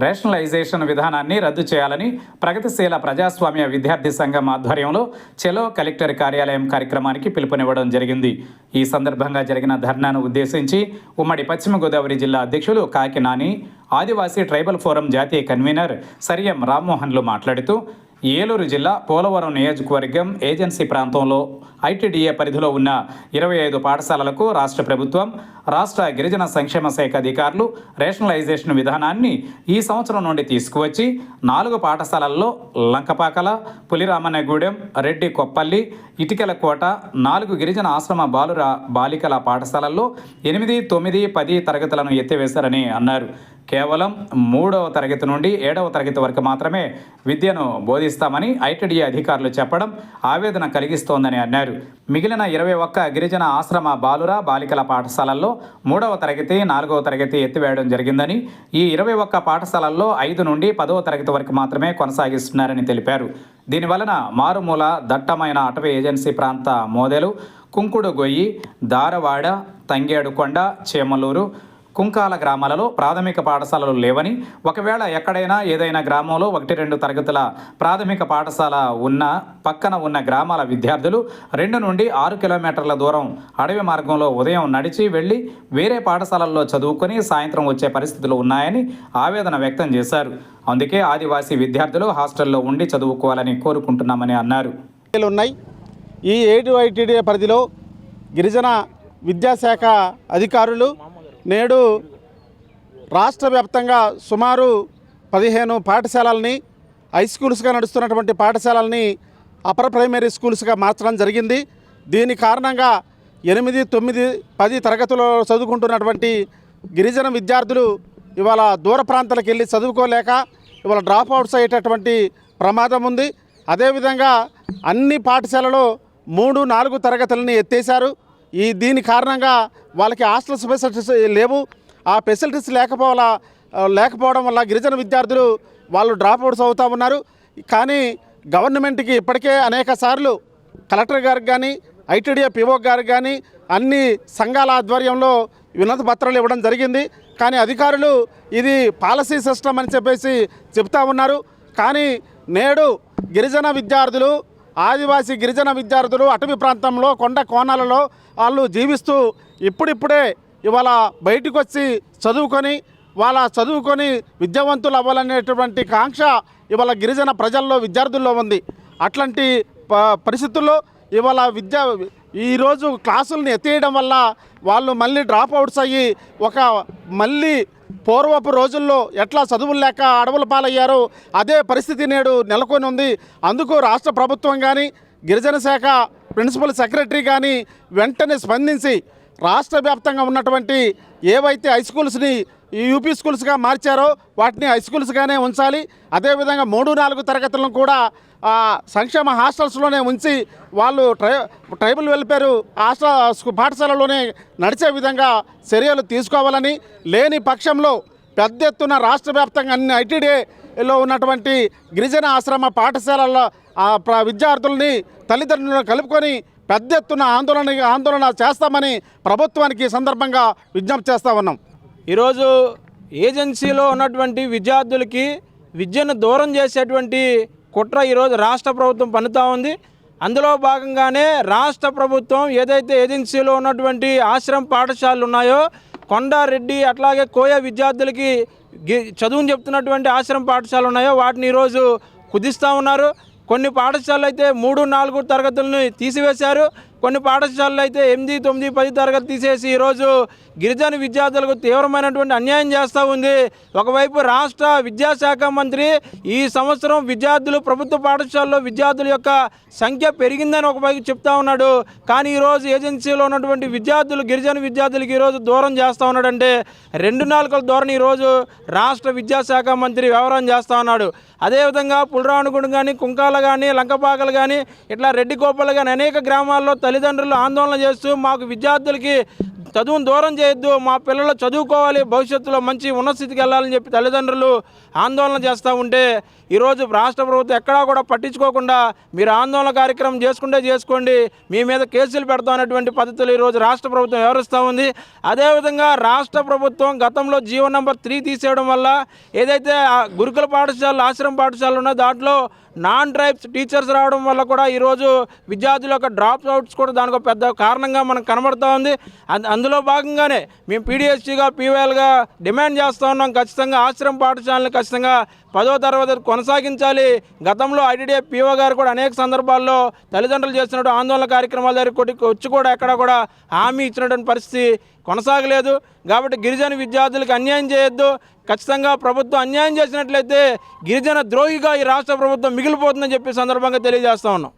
Rationalization విధానాన్ని రద్దు చేయాలని ప్రగతిశీల ప్రజాస్వామ్య విద్యార్థి సంఘం ఆధ్వర్యంలో చెలో కలెక్టర్ కార్యాలయం కార్యక్రమానికి పిలుపునివ్వడం జరిగింది. ఈ సందర్భంగా జరిగిన ధర్నాను ఉద్దేశించి ఉమ్మడి పశ్చిమ గోదావరి జిల్లా అధ్యక్షులు కాకి నాని, ఆదివాసీ ట్రైబల్ ఫోరం జాతీయ కన్వీనర్ సరియం రామ్మోహన్లు మాట్లాడుతూ ఏలూరు జిల్లా పోలవరం నియోజకవర్గం ఏజెన్సీ ప్రాంతంలో ఐటీడీఏ పరిధిలో ఉన్న 25 పాఠశాలలకు రాష్ట్ర ప్రభుత్వం, రాష్ట్ర గిరిజన సంక్షేమ శాఖ అధికారులు రేషనలైజేషన్ విధానాన్ని ఈ సంవత్సరం నుండి తీసుకువచ్చి 4 పాఠశాలల్లో లంకపాకల, పులిరామన్నగూడెం, రెడ్డి కొప్పల్లి, ఇటికెలకోట, 4 గిరిజన ఆశ్రమ బాలికల పాఠశాలల్లో 8, 9, 10 తరగతులను ఎత్తివేశారని అన్నారు. కేవలం 3వ తరగతి నుండి 7వ తరగతి వరకు మాత్రమే విద్యను బోధిస్తామని ఐటీడీఏ అధికారులు చెప్పడం ఆవేదన కలిగిస్తోందని అన్నారు. మిగిలిన 21 గిరిజన ఆశ్రమ బాలికల పాఠశాలల్లో 3వ తరగతి, 4వ తరగతి ఎత్తివేయడం జరిగిందని, ఈ 21 పాఠశాలల్లో 5 నుండి 10వ తరగతి వరకు మాత్రమే కొనసాగిస్తున్నారని తెలిపారు. దీనివలన మారుమూల దట్టమైన అటవీ ఏజెన్సీ ప్రాంత మోదెలు, కుంకుడు గొయ్యి, దారవాడ, తంగేడుకొండ, చేమలూరు, కుంకాల గ్రామాలలో ప్రాథమిక పాఠశాలలు లేవని, ఒకవేళ ఎక్కడైనా ఏదైనా గ్రామంలో 1-2 తరగతుల ప్రాథమిక పాఠశాల ఉన్న పక్కన ఉన్న గ్రామాల విద్యార్థులు 2 నుండి 6 కిలోమీటర్ల దూరం అడవి మార్గంలో ఉదయం నడిచి వెళ్ళి వేరే పాఠశాలల్లో చదువుకొని సాయంత్రం వచ్చే పరిస్థితులు ఉన్నాయని ఆవేదన వ్యక్తం చేశారు. అందుకే ఆదివాసీ విద్యార్థులు హాస్టల్లో ఉండి చదువుకోవాలని కోరుకుంటున్నామని అన్నారు. ఈ ఐటీడీఏ పరిధిలో గిరిజన విద్యాశాఖ అధికారులు నేడు రాష్ట్ర వ్యాప్తంగా సుమారు 15 పాఠశాలల్ని హై స్కూల్స్గా నడుస్తున్నటువంటి పాఠశాలల్ని అప్పర్ ప్రైమరీ స్కూల్స్గా మార్చడం జరిగింది. దీని కారణంగా 8, 9, 10 తరగతుల్లో చదువుకుంటున్నటువంటి గిరిజన విద్యార్థులు ఇవాళ దూర ప్రాంతాలకు వెళ్ళి చదువుకోలేక ఇవాళ డ్రాప్ అవుట్స్ అయ్యేటటువంటి ప్రమాదం ఉంది. అదేవిధంగా అన్ని పాఠశాలలో 3, 4 తరగతులని ఎత్తేశారు. దీని కారణంగా వాళ్ళకి హాస్టల్ ఫెసిలిటీస్ లేవు. ఆ ఫెసిలిటీస్ లేకపోవడం వల్ల గిరిజన విద్యార్థులు వాళ్ళు డ్రాప్ అవుట్స్ అవుతూ ఉన్నారు. కానీ గవర్నమెంట్కి ఇప్పటికే అనేక సార్లు కలెక్టర్ గారికి కానీ, ఐటీడీఏ పిఓ గారికి కానీ అన్ని సంఘాల ఆధ్వర్యంలో వినతి పత్రాలు ఇవ్వడం జరిగింది. కానీ అధికారులు ఇది పాలసీ సిస్టమ్ అని చెప్పేసి చెప్తా ఉన్నారు. కానీ నేడు గిరిజన విద్యార్థులు, ఆదివాసీ గిరిజన విద్యార్థులు అటవీ ప్రాంతంలో కొండ కోణాలలో వాళ్ళు జీవిస్తూ ఇప్పుడిప్పుడే ఇవాళ బయటకు వచ్చి చదువుకొని విద్యావంతులు అవ్వాలనేటువంటి కాంక్ష ఇవాళ గిరిజన ప్రజల్లో, విద్యార్థుల్లో ఉంది. అట్లాంటి పరిస్థితుల్లో ఇవాళ ఈరోజు క్లాసులను ఎత్తేయడం వల్ల వాళ్ళు మళ్ళీ డ్రాప్ అవుట్స్ అయ్యి మళ్ళీ పూర్వపు రోజుల్లో ఎట్లా చదువులు లేక అడవుల పాలయ్యారో అదే పరిస్థితి నేడు నెలకొని ఉంది. అందుకు రాష్ట్ర ప్రభుత్వం కానీ, గిరిజన శాఖ ప్రిన్సిపల్ సెక్రటరీ కానీ వెంటనే స్పందించి రాష్ట్ర వ్యాప్తంగా ఉన్నటువంటి ఏవైతే హై స్కూల్స్ని యూపీ స్కూల్స్గా మార్చారో వాటిని హై స్కూల్స్గానే ఉంచాలి. అదేవిధంగా 3, 4 తరగతులను కూడా సంక్షేమ హాస్టల్స్లోనే ఉంచి వాళ్ళు ట్రైబల్ వెల్ఫేర్ పాఠశాలలోనే నడిచే విధంగా చర్యలు తీసుకోవాలని, లేని పక్షంలో పెద్ద ఎత్తున రాష్ట్ర వ్యాప్తంగా అన్ని ఐటీడీఏలో ఉన్నటువంటి గిరిజన ఆశ్రమ పాఠశాలల విద్యార్థుల్ని, తల్లిదండ్రులను కలుపుకొని పెద్ద ఎత్తున ఆందోళన చేస్తామని ప్రభుత్వానికి సందర్భంగా విజ్ఞప్తి చేస్తూ ఉన్నాం. ఈరోజు ఏజెన్సీలో ఉన్నటువంటి విద్యార్థులకి విద్యను దూరం చేసేటువంటి కుట్ర ఈరోజు రాష్ట్ర ప్రభుత్వం పన్నుతూ ఉంది. అందులో భాగంగానే రాష్ట్ర ప్రభుత్వం ఏదైతే ఏజెన్సీలో ఉన్నటువంటి ఆశ్రమ పాఠశాలలు ఉన్నాయో, కొండారెడ్డి అట్లాగే కోయ విద్యార్థులకి చదువుని చెప్తున్నటువంటి ఆశ్రమ పాఠశాలలు ఉన్నాయో వాటిని ఈరోజు కుదిస్తూ ఉన్నారు. కొన్ని పాఠశాలలు అయితే 3, 4 తరగతులను తీసివేశారు. కొన్ని పాఠశాలలు అయితే 8, 9, 10 తరగతి తీసేసి ఈరోజు గిరిజన విద్యార్థులకు తీవ్రమైనటువంటి అన్యాయం చేస్తూ ఉంది. ఒకవైపు రాష్ట్ర విద్యాశాఖ మంత్రి ఈ సంవత్సరం ప్రభుత్వ పాఠశాలలో విద్యార్థుల యొక్క సంఖ్య పెరిగిందని ఒకవైపు చెప్తా ఉన్నాడు. కానీ ఈరోజు ఏజెన్సీలో ఉన్నటువంటి గిరిజన విద్యార్థులకి ఈరోజు దూరం చేస్తూ ఉన్నాడంటే 2 నాలుకల ధోరణి ఈరోజు రాష్ట్ర విద్యాశాఖ మంత్రి వ్యవహారం చేస్తూ ఉన్నాడు. అదేవిధంగా పులిరామన్నగూడెం కానీ, కుంకాల కానీ, లంకపాకలు కానీ, ఇట్లా రెడ్డి కోపలు కానీ అనేక గ్రామాల్లో తల్లిదండ్రులు ఆందోళన చేస్తూ మాకు విద్యార్థులకి చదువును దూరం చేయొద్దు, మా పిల్లలు చదువుకోవాలి, భవిష్యత్తులో మంచి ఉన్నత స్థితికి వెళ్ళాలని చెప్పి తల్లిదండ్రులు ఆందోళన చేస్తూ ఉంటే ఈరోజు రాష్ట్ర ప్రభుత్వం ఎక్కడా కూడా పట్టించుకోకుండా మీరు ఆందోళన కార్యక్రమం చేసుకోండి, మీ మీద కేసులు పెడతాం అనేటువంటి పద్ధతులు ఈరోజు రాష్ట్ర ప్రభుత్వం వ్యవహరిస్తూ ఉంది. అదేవిధంగా రాష్ట్ర ప్రభుత్వం గతంలో జీవో నెంబర్ 3 తీసేయడం వల్ల ఏదైతే గురుకుల పాఠశాలలు, ఆశ్రమ పాఠశాలలు ఉన్నాయో దాంట్లో నాన్ ట్రైబ్స్ టీచర్స్ రావడం వల్ల కూడా ఈరోజు విద్యార్థుల యొక్క డ్రాప్ అవుట్స్ కూడా దానికి ఒక పెద్ద కారణంగా మనకు కనబడుతూ ఉంది. అందులో భాగంగానే మేము పీడిఎస్టీగా పీవైఎల్గా డిమాండ్ చేస్తూ ఉన్నాం, ఖచ్చితంగా ఆశ్రమ పాఠశాలను ఖచ్చితంగా 10వ తరగతి కొనసాగించాలి. గతంలో ఐటీడీఏ పీఓ గారు కూడా అనేక సందర్భాల్లో తల్లిదండ్రులు చేస్తున్నట్టు ఆందోళన కార్యక్రమాల దగ్గరికి వచ్చి కూడా ఎక్కడ కూడా హామీ ఇచ్చినటువంటి పరిస్థితి కొనసాగలేదు. కాబట్టి గిరిజన విద్యార్థులకు అన్యాయం చేయొద్దు. ఖచ్చితంగా ప్రభుత్వం అన్యాయం చేసినట్లయితే గిరిజన ద్రోహిగా ఈ రాష్ట్ర ప్రభుత్వం మిగిలిపోతుందని చెప్పి సందర్భంగా తెలియజేస్తా ఉన్నాం.